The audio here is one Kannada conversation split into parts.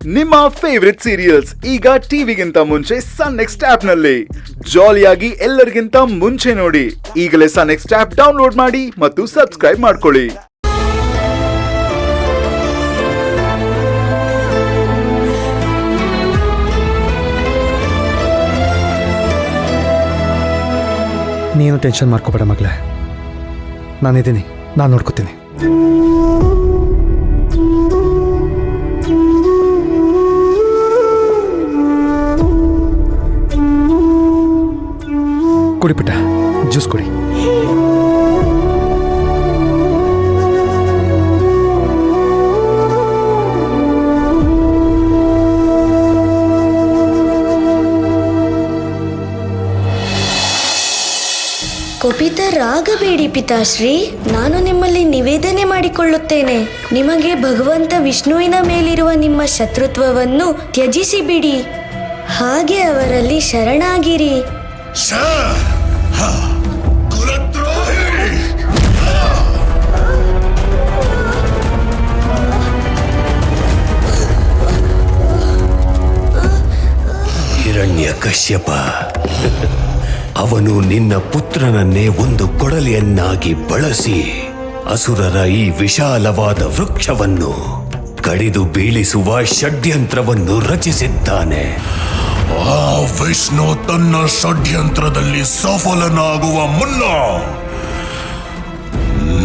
ನಿಮ್ಮ ಫೇವರಿಟ್ ಸೀರಿಯಲ್ಸ್ ಈಗ ಟಿವಿಗಿಂತ ಮುಂಚೆ ಸನ್ ನೆಕ್ಸ್ಟ್ ಆಪ್ ನಲ್ಲಿ ಜಾಲಿಯಾಗಿ ಎಲ್ಲರಿಗಿಂತ ಮುಂಚೆ ನೋಡಿ. ಈಗಲೇ ಸನ್ ನೆಕ್ಸ್ಟ್ ಆಪ್ ಡೌನ್ಲೋಡ್ ಮಾಡಿ ಮತ್ತು ಸಬ್ಸ್ಕ್ರೈಬ್ ಮಾಡ್ಕೊಳ್ಳಿ. ನೀನು ಟೆನ್ಷನ್ ಮಾಡ್ಕೋಬೇಡ ಮಗಳೇ, ನಾನಿದ್ದೀನಿ, ನಾನು ನೋಡ್ಕೋತೀನಿ. ಕುಡಿ ಪುಟ್ಟ, ಜ್ಯೂಸ್ ಕುಡಿ. ಕೋಪಿತರಾಗಬೇಡಿ ಪಿತಾಶ್ರೀ, ನಾನು ನಿಮ್ಮಲ್ಲಿ ನಿವೇದನೆ ಮಾಡಿಕೊಳ್ಳುತ್ತೇನೆ. ನಿಮಗೆ ಭಗವಂತ ವಿಷ್ಣುವಿನ ಮೇಲಿರುವ ನಿಮ್ಮ ಶತ್ರುತ್ವವನ್ನು ತ್ಯಜಿಸಿ ಬಿಡಿ, ಹಾಗೆ ಅವರಲ್ಲಿ ಶರಣಾಗಿರಿ. ಹಿರಣ್ಯಕಶ್ಯಪ, ಅವನು ನಿನ್ನ ಪುತ್ರನನ್ನೇ ಒಂದು ಕೊಡಲಿಯನ್ನಾಗಿ ಬಳಸಿ ಅಸುರರ ಈ ವಿಶಾಲವಾದ ವೃಕ್ಷವನ್ನು ಕಡಿದು ಬೀಳಿಸುವ ಷಡ್ಯಂತ್ರವನ್ನು ರಚಿಸಿದ್ದಾನೆ. ಆ ವಿಷ್ಣು ತನ್ನ ಷಡ್ಯಂತ್ರದಲ್ಲಿ ಸಫಲನಾಗುವ ಮುನ್ನ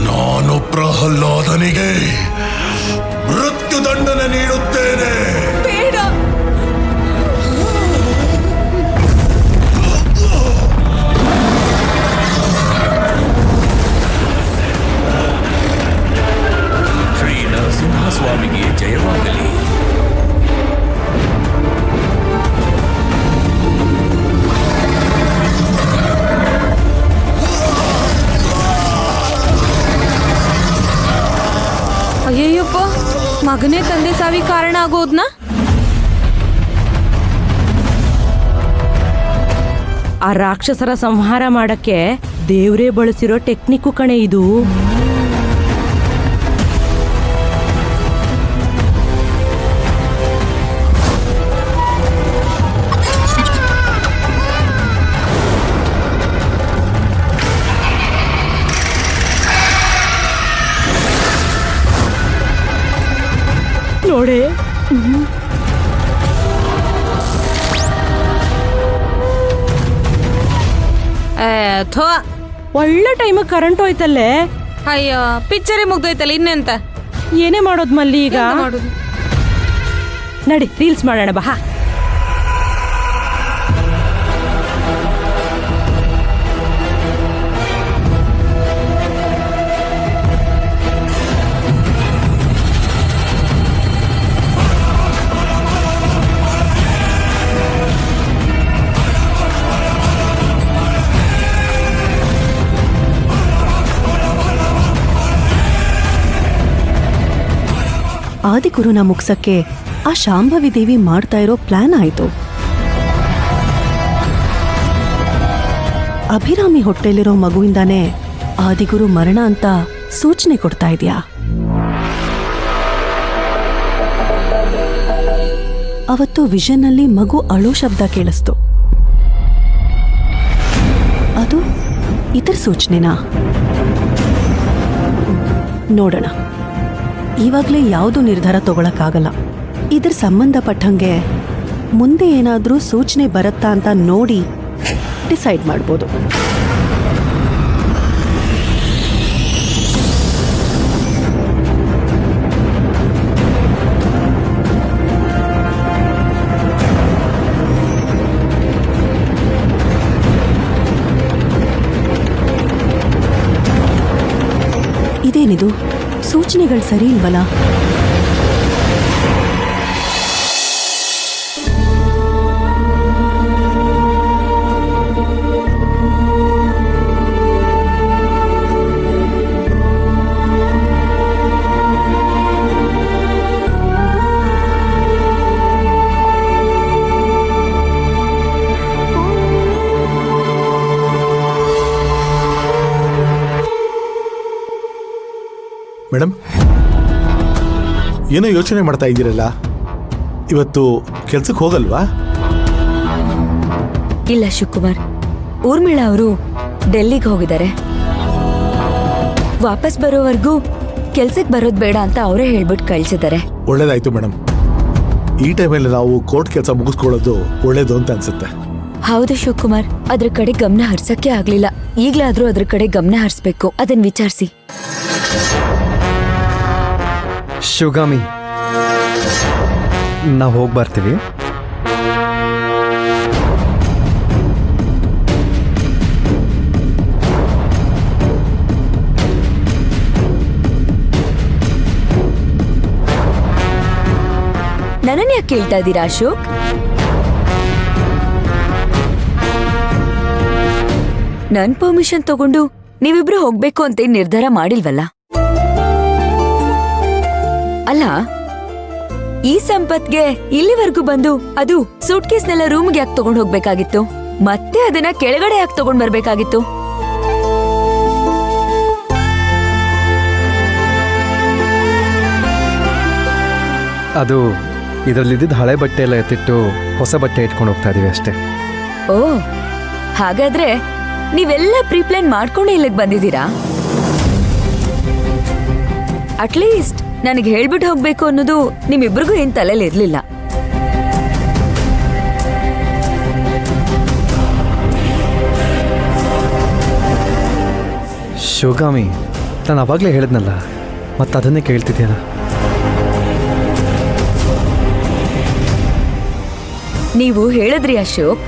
ನಾನು ಪ್ರಹ್ಲಾದನಿಗೆ ಮೃತ್ಯುದಂಡನೆ ನೀಡುತ್ತೇನೆ. ಸ್ವಾಮಿಗೆ ಜಯವಾಗಲಿ. ಅಯ್ಯಯ್ಯಪ್ಪ, ಮಗನೇ ತಂದೆ ಸಾವಿ ಕಾರಣ ಆಗೋದ್ನ? ಆ ರಾಕ್ಷಸರ ಸಂಹಾರ ಮಾಡಕ್ಕೆ ದೇವ್ರೇ ಬಳಸಿರೋ ಟೆಕ್ನಿಕ್ಕು ಕಣೆ ಇದು. ನೋಡೆ, ಒಳ್ಳೆ ಟೈಮ್ ಕರೆಂಟ್ ಹೋಯ್ತಲ್ಲೇ. ಅಯ್ಯೋ, ಪಿಕ್ಚರೇ ಮುಗ್ದೋಯ್ತಲ್ಲ, ಇನ್ನೆಂತ ಏನೇ ಮಾಡೋದ್ ಮಲ್ಲಿ ಈಗ? ನಡಿ ರೀಲ್ಸ್ ಮಾಡೋಣ ಬಾ. ಆದಿಗುರುನ ಮುಗ್ಸಕ್ಕೆ ಆ ಶಾಂಭವಿ ದೇವಿ ಮಾಡ್ತಾ ಇರೋ ಪ್ಲಾನ್ ಆಯ್ತು. ಅಭಿರಾಮಿ ಹೊಟ್ಟೆಲಿರೋ ಮಗುವಿಂದಾನೇ ಆದಿಗುರು ಮರಣ ಅಂತ ಸೂಚನೆ ಕೊಡ್ತಾ ಇದೆಯಾ? ಅವತ್ತು ವಿಷನ್ನಲ್ಲಿ ಮಗು ಅಳೋ ಶಬ್ದ ಕೇಳಿಸ್ತು. ಅದು ಇದರ ಸೂಚನೆನಾ? ನೋಡೋಣ. ಇವಾಗಲೇ ಯಾವುದೂ ನಿರ್ಧಾರ ತಗೊಳಕ್ಕಾಗಲ್ಲ. ಇದ್ರ ಸಂಬಂಧಪಟ್ಟಂಗೆ ಮುಂದೆ ಏನಾದರೂ ಸೂಚನೆ ಬರುತ್ತಾ ಅಂತ ನೋಡಿ ಡಿಸೈಡ್ ಮಾಡ್ಬೋದು. ಇದೇನಿದು? ಸೂಚನೆಗಳು ಸರಿ ಇಲ್ವಲ್ಲ? ಮೇಡಮ್, ಏನೋ ಯೋಚನೆ ಮಾಡ್ತಾ ಇದ್ದೀರಲ್ಲ, ಇವತ್ತು ಕೆಲ್ಸಕ್ಕೆ ಹೋಗಲ್ವಾ? ಇಲ್ಲ ಶಿವಕುಮಾರ್, ಊರ್ಮಿಳಾ ಅವರು ಡೆಲ್ಲಿಗೆ ಹೋಗಿದ್ದಾರೆ. ವಾಪಸ್ ಬರೋವರೆಗೂ ಕೆಲ್ಸಕ್ಕೆ ಬರೋದು ಬೇಡ ಅಂತ ಅವರೇ ಹೇಳ್ಬಿಟ್ಟು ಕಳ್ಸಿದ್ದಾರೆ. ಒಳ್ಳೇದಾಯ್ತು ಮೇಡಮ್. ಈ ಟೈಮಲ್ಲಿ ನಾವು ಕೋರ್ಟ್ ಕೆಲಸ ಮುಗಿಸ್ಕೊಳ್ಳೋದು ಒಳ್ಳೇದು ಅಂತ ಅನ್ಸುತ್ತೆ. ಹೌದು ಶಿವಕುಮಾರ್, ಅದ್ರ ಕಡೆ ಗಮನ ಹರ್ಸಕ್ಕೆ ಆಗ್ಲಿಲ್ಲ. ಈಗ್ಲಾದ್ರೂ ಅದ್ರ ಕಡೆ ಗಮನ ಹರಿಸ್ಬೇಕು. ಅದನ್ನ ವಿಚಾರಿಸಿ. ಶಿವಗಾಮಿ, ನಾವು ಹೋಗಿ ಬರ್ತೀವಿ. ನನ್ನನ್ನ ಯಾಕೆ ಕೇಳ್ತಾ ಇದ್ದೀರಾ ಅಶೋಕ್? ನನ್ ಪರ್ಮಿಷನ್ ತಗೊಂಡು ನೀವಿಬ್ರು ಹೋಗ್ಬೇಕು ಅಂತ ನಿರ್ಧಾರ ಮಾಡಿಲ್ವಲ್ಲ? ಅಲ್ಲ, ಈ ಸಂಪತ್ಗೆ ಇಲ್ಲಿವರೆಗೂ ಬಂದು ಅದು ಸೂಟ್ಕೇಸ್ನೆಲ್ಲ ರೂಮ್ಗೆ ಯಾಕೆ ತಗೊಂಡ್ ಹೋಗ್ಬೇಕಾಗಿತ್ತು? ಮತ್ತೆ ಅದನ್ನ ಕೆಳಗಡೆ ಯಾಕೆ ತಗೊಂಡ್ ಬರ್ಬೇಕಾಗಿತ್ತು? ಅದು ಇದರಲ್ಲಿದ್ದ ಹಳೆ ಬಟ್ಟೆ ಎಲ್ಲ ಎತ್ತಿಟ್ಟು ಹೊಸ ಬಟ್ಟೆ ಇಟ್ಕೊಂಡು ಹೋಗ್ತಾ ಇದೀವಿ ಅಷ್ಟೇ. ಓ, ಹಾಗಾದ್ರೆ ನೀವೆಲ್ಲ ಪ್ರೀಪ್ಲಾನ್ ಮಾಡ್ಕೊಂಡೇ ಇಲ್ಲಿಗೆ ಬಂದಿದ್ದೀರಾ? ಅಟ್ಲೀಸ್ಟ್ ನನಗೆ ಹೇಳ್ಬಿಟ್ಟು ಹೋಗ್ಬೇಕು ಅನ್ನೋದು ನಿಮ್ಮಿಬ್ರಿಗೂ ಏನ್ ತಲೆಯಲ್ಲಿ ಇರ್ಲಿಲ್ಲ. ಶಿವಗಾಮಿ, ನಾನು ಅವಾಗಲೇ ಹೇಳಿದ್ನಲ್ಲ, ಮತ್ತೆ ಅದನ್ನೇ ಕೇಳ್ತಿದ್ಯಲ್ಲ. ನೀವು ಹೇಳಿದ್ರಿ ಅಶೋಕ್,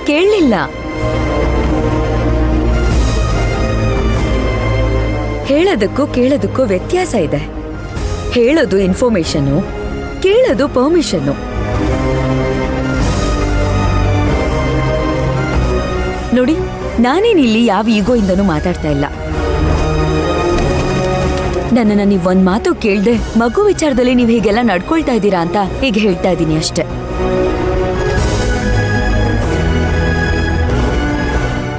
ಕೇಳಲಿಲ್ಲ. ಹೇಳೋದಕ್ಕೂ ಕೇಳೋದಕ್ಕೂ ವ್ಯತ್ಯಾಸ ಇದೆ. ಹೇಳೋದು ಇನ್ಫಾರ್ಮೇಶನ್ನು, ಕೇಳೋದು ಪರ್ಮಿಷನ್ನು. ನೋಡಿ, ನಾನೇನಿಲ್ಲಿ ಯಾವ ಈಗೋಯಿಂದನೂ ಮಾತಾಡ್ತಾ ಇಲ್ಲ. ನನ್ನನ್ನ ನೀವ್ ಒಂದ್ ಮಾತು ಕೇಳ್ದೆ ಮಗು ವಿಚಾರದಲ್ಲಿ ನೀವ್ ಹೀಗೆಲ್ಲ ನಡ್ಕೊಳ್ತಾ ಇದ್ದೀರಾ ಅಂತ ಹೀಗೆ ಹೇಳ್ತಾ ಇದ್ದೀನಿ ಅಷ್ಟೆ.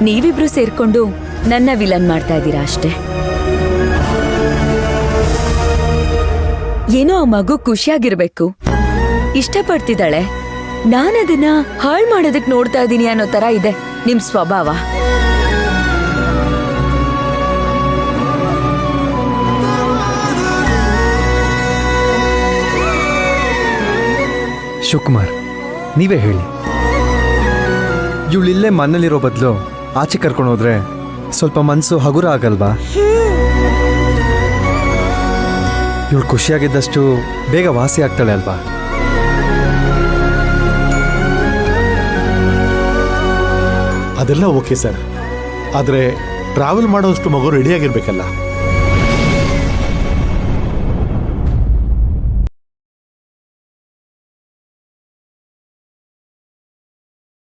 ನೀವಿಬ್ರು ಸೇರ್ಕೊಂಡು ನನ್ನ ವಿಲನ್ ಮಾಡ್ತಾ ಇದ್ದೀರಾ ಅಷ್ಟೇ. ಏನೋ ಆ ಮಗು ಖುಷಿಯಾಗಿರ್ಬೇಕು, ಇಷ್ಟಪಡ್ತಿದ್ದಾಳೆ, ನಾನದನ್ನ ಹಾಳು ಮಾಡೋದಕ್ ನೋಡ್ತಾ ಇದ್ದೀನಿ ಅನ್ನೋ ತರ ಇದೆ ನಿಮ್ ಸ್ವಭಾವ. ಶಿವಕುಮಾರ್, ನೀವೇ ಹೇಳಿ, ಇವಳಿಲ್ಲೇ ಮನೇಲಿರೋ ಬದಲು ಆಚೆ ಕರ್ಕೊಂಡು ಹೋದ್ರೆ ಸ್ವಲ್ಪ ಮನಸ್ಸು ಹಗುರ ಆಗಲ್ವಾ? ಇವಳು ಖುಷಿಯಾಗಿದ್ದಷ್ಟು ಬೇಗ ವಾಸಿ ಆಗ್ತಾಳೆ ಅಲ್ವಾ? ಅದೆಲ್ಲ ಓಕೆ ಸರ್, ಆದರೆ ಟ್ರಾವೆಲ್ ಮಾಡೋಷ್ಟು ಮಗು ರೆಡಿಯಾಗಿರ್ಬೇಕಲ್ಲ.